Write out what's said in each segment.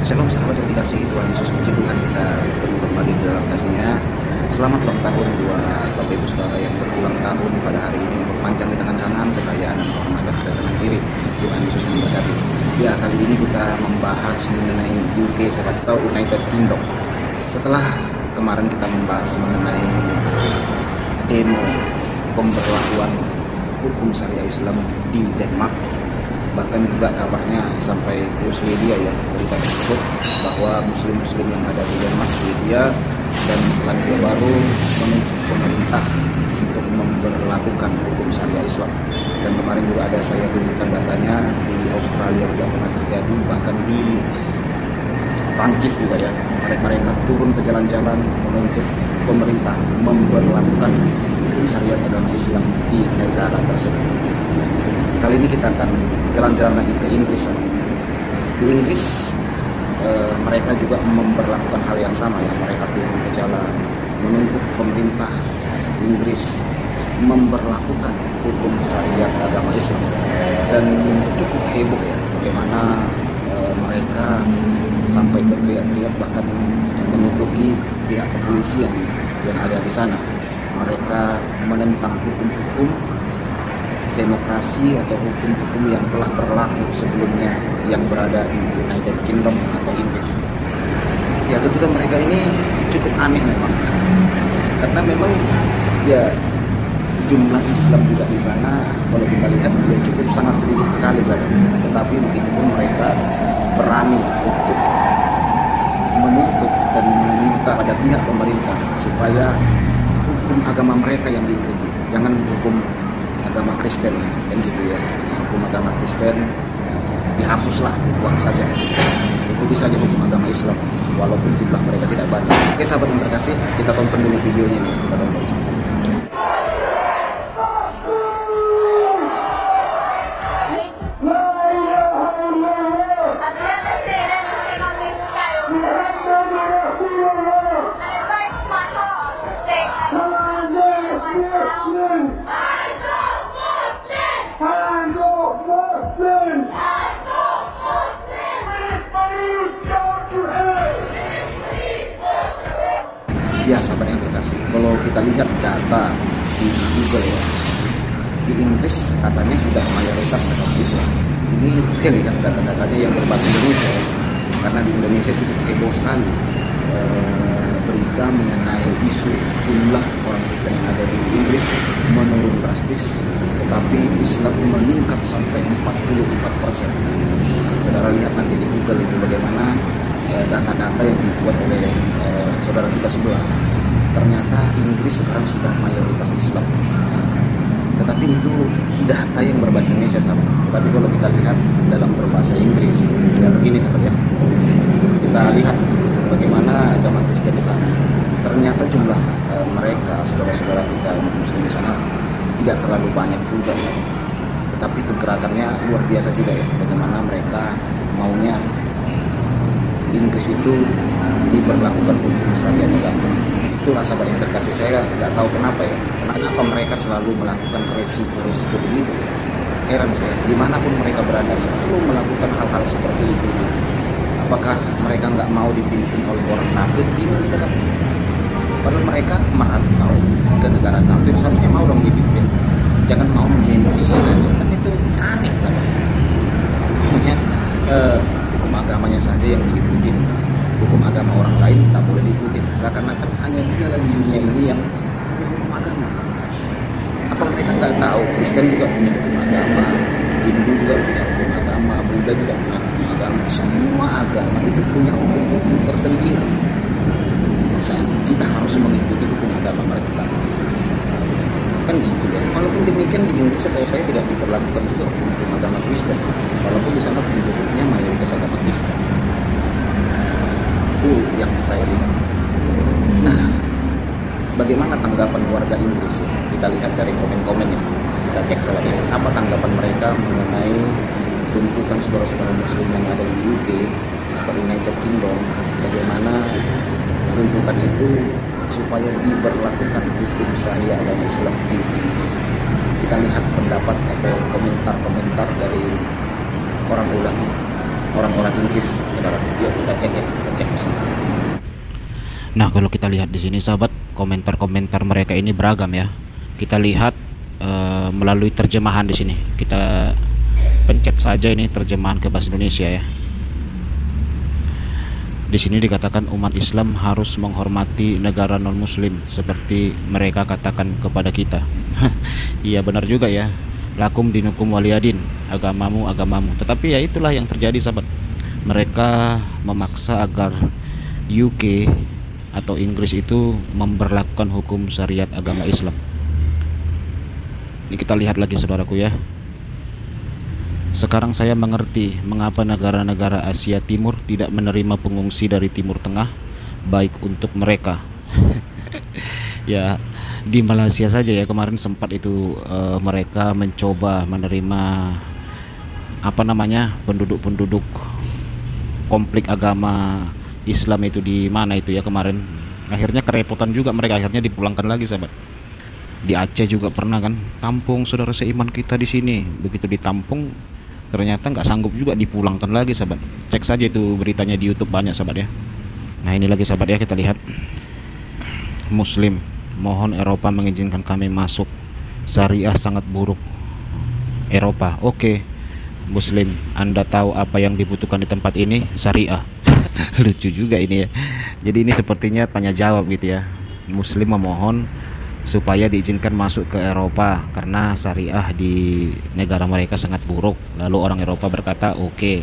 Shalom sahabat yang dikasihi Tuhan Yesus, puji Tuhan kita bertemu kembali dalam kasih-Nya. Selamat ulang tahun buat Bapak Ibu Saudara yang berulang tahun pada hari ini. Panjang di tangan kanan, kekayaan dan kehormatan ada tangan kiri. Tuhan Yesus memberkati. Ya, kali ini kita membahas mengenai UK, siapa tahu United Kingdom. Setelah kemarin kita membahas mengenai demo pemberlakuan hukum syariah Islam di Denmark, bahkan juga kabarnya sampai ke Swedia ya, berita tersebut bahwa muslim-muslim yang ada di Denmark, Swedia dan Selandia Baru menuntut pemerintah untuk memberlakukan hukum syariah Islam. Dan kemarin juga ada saya tunjukkan datanya di Australia juga pernah terjadi, bahkan di Prancis juga ya, mereka turun ke jalan-jalan menuntut pemerintah memberlakukan hukum syariat agama Islam di negara tersebut. Kali ini kita akan jalan-jalan lagi ke Inggris. Di Inggris mereka juga memberlakukan hal yang sama ya, mereka turun ke jalan menuntut pemerintah Inggris memberlakukan hukum syariat agama Islam. Dan cukup heboh ya, bagaimana mereka sampai berteriak-teriak bahkan menutupi pihak kepolisian yang ada di sana. Mereka menentang hukum-hukum demokrasi atau hukum-hukum yang telah berlaku sebelumnya yang berada di United Kingdom atau Inggris. Ya, tentu mereka ini cukup aneh memang, karena memang ya jumlah Islam juga di sana kalau kita lihat ya cukup sangat sedikit sekali saja. Tetapi meskipun mereka berani untuk menuntut dan meminta pada pihak pemerintah supaya hukum agama mereka yang diikuti, jangan hukum agama Kristen kan gitu ya, hukum agama Kristen dihapuslah, buang saja, ikuti saja hukum agama Islam walaupun jumlah mereka tidak banyak. Oke sahabat yang terkasih, kita tonton dulu videonya nih, kita tonton. Ya sahabat yang terkasih, kalau kita lihat data di Google ya, di Inggris katanya sudah mayoritas agama Islam. Ini saya lihat data-datanya yang berbahasa Indonesia ya, karena di Indonesia cukup heboh sekali berita mengenai isu jumlah orang Kristen yang ada di Inggris menurun drastis, tetapi Islam meningkat sampai 44%. Saudara lihat nanti di Google itu bagaimana data-data yang dibuat oleh saudara kita sebelah. Ternyata Inggris sekarang sudah mayoritas Islam. Tetapi itu data yang berbahasa Indonesia sama. Tetapi kalau kita lihat dalam berbahasa Inggris, ya begini sahabat ya. Kita lihat bagaimana agama Kristen di sana. Ternyata jumlah mereka, saudara-saudara kita Muslim di sana tidak terlalu banyak juga sahabat. Tetapi kegerakannya luar biasa juga ya. Bagaimana mereka maunya Inggris itu diberlakukan hukum syariat agama. Itulah sahabat yang terkasih, saya nggak tahu kenapa ya, kenapa mereka selalu melakukan resiko-resiko begitu. Heran saya, dimanapun mereka berada selalu melakukan hal-hal seperti itu. Apakah mereka nggak mau dipimpin oleh orang kafir di Indonesia? Padahal mereka merantau ke negara kafir, seharusnya mau dong dipimpin. Jangan mau memimpin aja, kan itu aneh sahabat. Maksudnya hukum agamanya saja yang diikutin, hukum agama orang lain tak boleh diikutin. Seakan-akan hanya dia lagi dunia ini yang punya hukum agama. Apa mereka nggak tahu Kristen juga punya hukum agama, Hindu juga punya hukum agama, Buddha juga punya hukum agama. Semua agama itu punya hukum tersendiri. Masa kita harus mengikuti hukum agama mereka? Kan gitu ya. Walaupun demikian di Inggris setahu saya tidak diperlakukan juga hukum agama Kristen, walaupun di sana penduduknya mayoritas agama Kristen. Itu yang saya lihat. Nah, bagaimana tanggapan warga Inggris? Kita lihat dari komen-komennya. Kita cek sahabat, apa tanggapan mereka mengenai tuntutan saudara-saudara Muslim yang ada di UK atau United Kingdom. Bagaimana tuntutan itu supaya diberlakukan hukum syariah agama Islam di Inggris. Kita lihat pendapat atau komentar-komentar dari orang Inggris, saudara. Yuk kita cek ya, kita cek bersama. Nah, kalau kita lihat di sini sahabat, komentar-komentar mereka ini beragam ya. Kita lihat melalui terjemahan di sini. Kita pencet saja ini terjemahan ke bahasa Indonesia ya. Di sini dikatakan umat Islam harus menghormati negara non-muslim seperti mereka katakan kepada kita. Iya benar juga ya. Lakum dinukum waliyadin, agamamu agamamu. Tetapi ya itulah yang terjadi sahabat. Mereka memaksa agar UK atau Inggris itu memberlakukan hukum syariat agama Islam. Ini kita lihat lagi saudaraku ya. Sekarang saya mengerti mengapa negara-negara Asia Timur tidak menerima pengungsi dari Timur Tengah, baik untuk mereka. Ya, di Malaysia saja ya kemarin sempat itu mereka mencoba menerima penduduk-penduduk konflik agama Islam itu di mana itu ya kemarin. Akhirnya kerepotan juga mereka, akhirnya dipulangkan lagi sahabat. Di Aceh juga pernah kan, tampung saudara seiman kita di sini. Begitu ditampung ternyata nggak sanggup juga, dipulangkan lagi sahabat. Cek saja itu beritanya di YouTube, banyak sahabat ya. Nah ini lagi sahabat ya, kita lihat. Muslim, mohon Eropa mengizinkan kami masuk, syariah sangat buruk. Eropa, oke. Muslim, Anda tahu apa yang dibutuhkan di tempat ini? Syariah. Lucu juga ini ya. Jadi ini sepertinya tanya jawab gitu ya. Muslim memohon supaya diizinkan masuk ke Eropa karena syariah di negara mereka sangat buruk. Lalu orang Eropa berkata oke.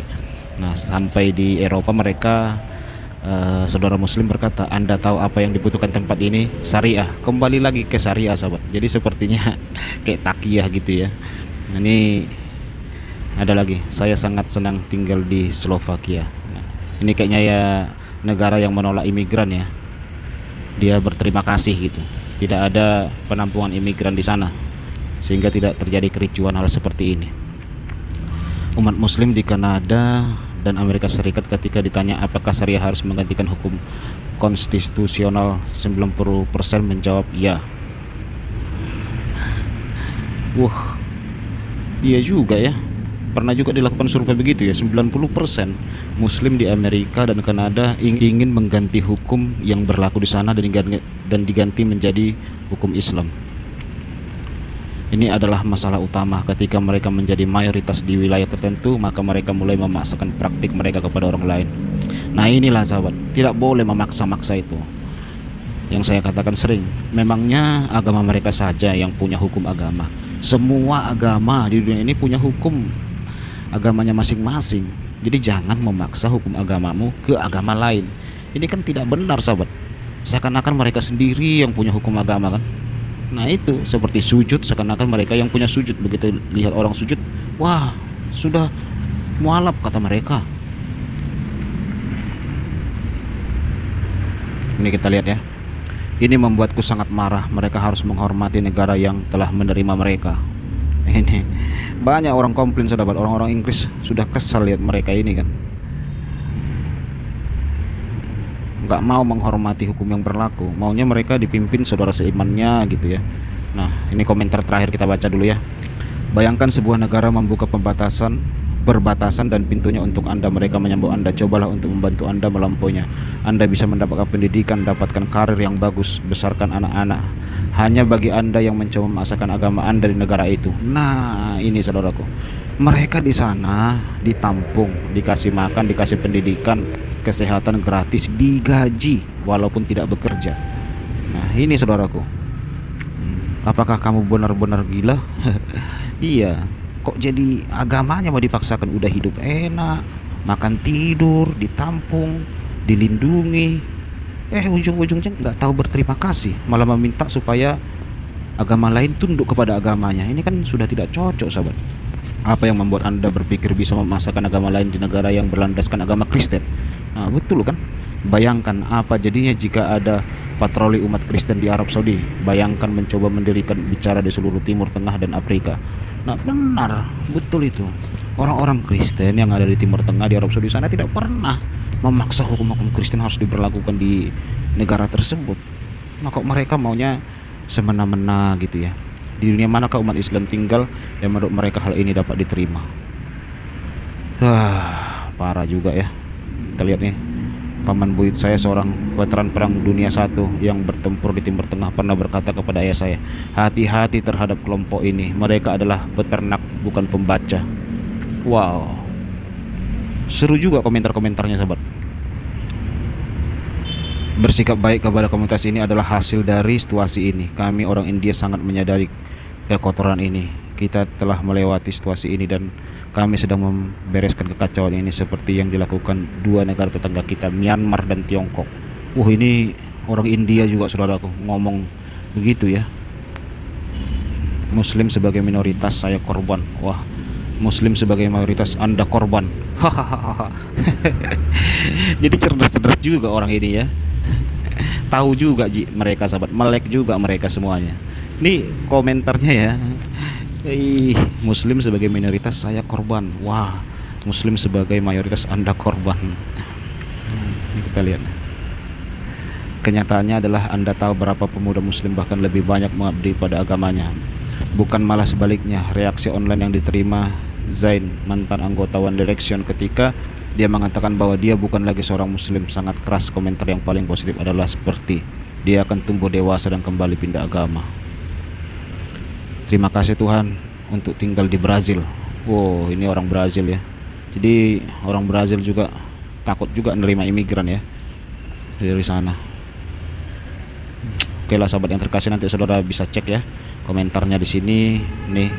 Nah sampai di Eropa mereka saudara Muslim berkata, Anda tahu apa yang dibutuhkan tempat ini? Syariah. Kembali lagi ke syariah sahabat. Jadi sepertinya kayak takiyah gitu ya. Nah, ini ada lagi, saya sangat senang tinggal di Slovakia. Nah, ini kayaknya ya negara yang menolak imigran ya. Dia berterima kasih gitu. Tidak ada penampungan imigran di sana, sehingga tidak terjadi kericuan hal seperti ini. Umat Muslim di Kanada dan Amerika Serikat ketika ditanya apakah syariah harus menggantikan hukum konstitusional, 90% menjawab ya. Wah, iya juga ya. Pernah juga dilakukan survei begitu ya, 90% Muslim di Amerika dan Kanada ingin mengganti hukum yang berlaku di sana dan diganti menjadi hukum Islam. Ini adalah masalah utama ketika mereka menjadi mayoritas di wilayah tertentu, maka mereka mulai memaksakan praktik mereka kepada orang lain. Nah inilah sahabat, tidak boleh memaksa-maksa itu. Yang saya katakan sering, memangnya agama mereka saja yang punya hukum agama. Semua agama di dunia ini punya hukum agamanya masing-masing. Jadi jangan memaksa hukum agamamu ke agama lain. Ini kan tidak benar sahabat. Seakan-akan mereka sendiri yang punya hukum agama kan. Nah itu seperti sujud, seakan-akan mereka yang punya sujud. Begitu lihat orang sujud, wah sudah mualaf kata mereka. Ini kita lihat ya. Ini membuatku sangat marah. Mereka harus menghormati negara yang telah menerima mereka. Ini banyak orang komplain sahabat, orang-orang Inggris sudah kesal lihat mereka ini kan, nggak mau menghormati hukum yang berlaku, maunya mereka dipimpin saudara seimannya gitu ya. Nah ini komentar terakhir kita baca dulu ya. Bayangkan sebuah negara membuka perbatasan dan pintunya untuk Anda, mereka menyambut Anda. Cobalah untuk membantu Anda melampauinya. Anda bisa mendapatkan pendidikan, dapatkan karir yang bagus, besarkan anak-anak. Hanya bagi Anda yang mencoba memaksakan agama Anda di negara itu. Nah ini saudaraku, mereka di sana ditampung, dikasih makan, dikasih pendidikan, kesehatan gratis, digaji walaupun tidak bekerja. Nah ini saudaraku, apakah kamu benar-benar gila? Iya, kok jadi agamanya mau dipaksakan? Udah hidup enak, makan tidur, ditampung, dilindungi, ujung-ujungnya nggak tahu berterima kasih, malah meminta supaya agama lain tunduk kepada agamanya. Ini kan sudah tidak cocok sahabat. Apa yang membuat Anda berpikir bisa memaksakan agama lain di negara yang berlandaskan agama Kristen? Nah betul kan. Bayangkan apa jadinya jika ada patroli umat Kristen di Arab Saudi. Bayangkan mencoba mendirikan bicara di seluruh Timur Tengah dan Afrika. Nah benar, betul itu. Orang-orang Kristen yang ada di Timur Tengah, di Arab Saudi sana tidak pernah memaksa hukum-hukum Kristen harus diberlakukan di negara tersebut. Nah kok mereka maunya semena-mena gitu ya. Di dunia manakah umat Islam tinggal yang menurut mereka hal ini dapat diterima? Parah juga ya. Kita lihat nih, Paman buyut saya seorang veteran perang dunia satu yang bertempur di Timur Tengah pernah berkata kepada ayah saya, hati-hati terhadap kelompok ini, mereka adalah peternak bukan pembaca. Wow, seru juga komentar-komentarnya sahabat. Bersikap baik kepada komunitas ini adalah hasil dari situasi ini. Kami orang India sangat menyadari kekotoran ini. Kita telah melewati situasi ini dan kami sedang membereskan kekacauan ini seperti yang dilakukan dua negara tetangga kita, Myanmar dan Tiongkok. Ini orang India juga saudaraku ngomong begitu ya. Muslim sebagai minoritas saya korban. Wah, Muslim sebagai mayoritas Anda korban. Hahaha. Jadi cerdas-cerdas juga orang ini ya. Tahu juga mereka sahabat, melek juga mereka semuanya. Ini komentarnya ya. Muslim sebagai minoritas saya korban. Wah, Muslim sebagai mayoritas Anda korban. Ini kita lihat. Kenyataannya adalah Anda tahu berapa pemuda Muslim bahkan lebih banyak mengabdi pada agamanya. Bukan malah sebaliknya. Reaksi online yang diterima Zain, mantan anggota One Direction, ketika dia mengatakan bahwa dia bukan lagi seorang Muslim, sangat keras. Komentar yang paling positif adalah seperti dia akan tumbuh dewasa dan kembali pindah agama. Terima kasih Tuhan untuk tinggal di Brazil. Wow, ini orang Brazil ya. Jadi orang Brazil juga takut juga menerima imigran ya dari sana. Oke lah sahabat yang terkasih, nanti saudara bisa cek ya komentarnya di sini. Nih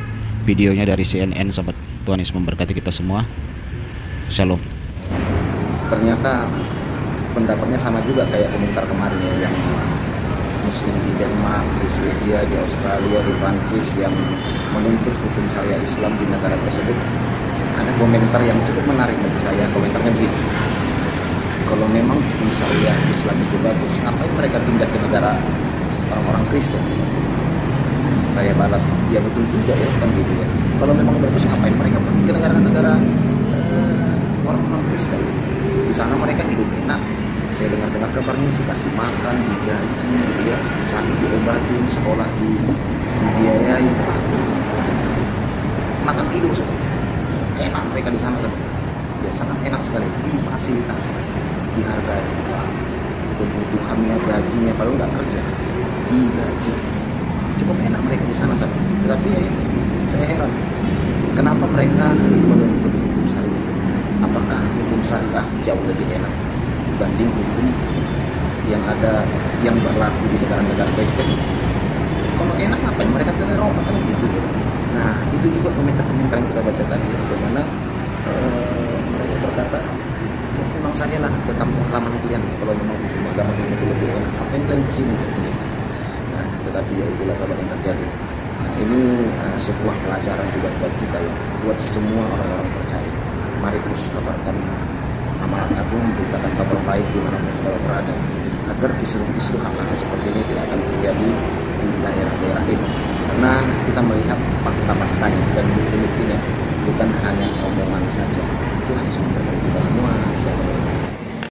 videonya dari CNN sahabat. Tuhan Yesus memberkati kita semua. Shalom. Ternyata pendapatnya sama juga kayak komentar kemarin ya, yang Muslim di Denmark, di Swedia, di Australia, di Prancis yang menuntut hukum syariah Islam di negara tersebut. Ada komentar yang cukup menarik bagi saya. Komentarnya begini: kalau memang hukum syariah Islam itu bagus, ngapain mereka pindah ke negara orang-orang Kristen? Saya balas, ya betul juga ya, kan gitu ya. Kalau memang bagus, ngapain mereka pergi ke negara-negara orang-orang Kristen? Di sana mereka hidup enak. Saya dengar-dengar kabarnya dikasih makan, digaji, gitu ya, sakit diobatin, sekolah dibiayai, makan tidur, enak mereka di sana kan. Ya sangat enak sekali, difasilitasi, dihargai, kebutuhannya, gajinya, kalau nggak kerja, digaji, cukup enak mereka di sana saja. Tetapi ya, saya heran, kenapa mereka menuntut hukum syariah? Apakah hukum syariah jauh lebih enak dibanding hukum yang ada yang berlaku di negara-negara Kristen? Kalau enak ngapain mereka ke Eropa kan gitu ya. Nah itu juga komentar-komentar yang kita baca tadi, bagaimana mereka berkata ya pulang saja lah ke kampung halaman kalian kalau memang hukum agama itu lebih enak, ngapain kalian kesini? Nah tetapi ya itulah sahabat yang terjadi. Nah, ini sebuah pelajaran juga buat kita ya, buat semua orang-orang percaya. Mari terus kabarkan amalan agung, beritakan kabar baik di mana saudara berada, agar kisruh-kisruh hal-hal seperti ini tidak akan terjadi di daerah-daerah ini. Karena kita melihat fakta-faktanya dan bukti-buktinya, bukan hanya omongan saja. Tuhan Yesus memberkati kita semua.